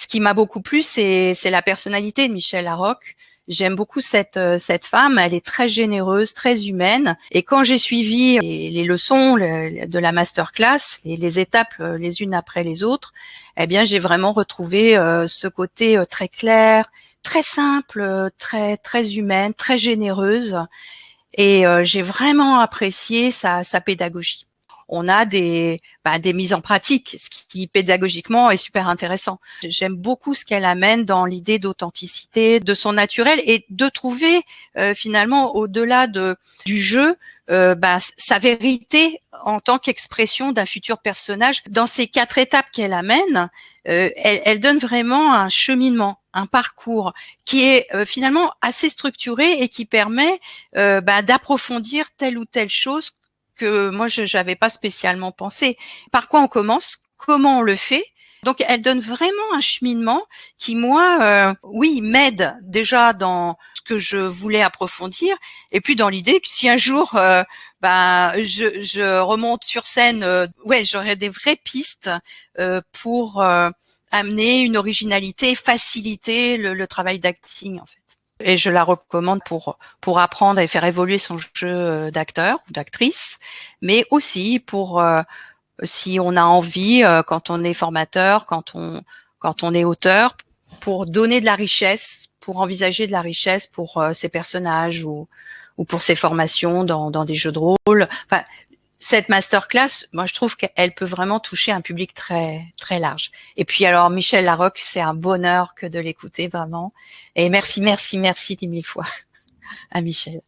ce qui m'a beaucoup plu, c'est la personnalité de Michel Larocque. J'aime beaucoup cette femme. Elle est très généreuse, très humaine. Et quand j'ai suivi les leçons de la masterclass, les étapes les unes après les autres, eh bien, j'ai vraiment retrouvé ce côté très clair, très simple, très humaine, très généreuse. Et j'ai vraiment apprécié sa pédagogie. On a des mises en pratique, ce qui pédagogiquement est super intéressant. J'aime beaucoup ce qu'elle amène dans l'idée d'authenticité, de son naturel et de trouver finalement au-delà du jeu sa vérité en tant qu'expression d'un futur personnage. Dans ces 4 étapes qu'elle amène, elle donne vraiment un cheminement, un parcours qui est finalement assez structuré et qui permet d'approfondir telle ou telle chose que moi je n'avais pas spécialement pensé. Par quoi on commence? Comment on le fait? Donc elle donne vraiment un cheminement qui moi, oui, m'aide déjà dans ce que je voulais approfondir, et puis dans l'idée que si un jour je remonte sur scène, j'aurai des vraies pistes pour amener une originalité, faciliter le travail d'acting en fait. Et je la recommande pour apprendre et faire évoluer son jeu d'acteur ou d'actrice, mais aussi pour si on a envie, quand on est formateur, quand on est auteur, pour donner de la richesse, pour envisager de la richesse pour ses personnages ou pour ses formations dans des jeux de rôle. Enfin, cette masterclass, moi je trouve qu'elle peut vraiment toucher un public très très large. Et puis alors Michel Larocque, c'est un bonheur que de l'écouter vraiment. Et merci 10 000 fois à Michel.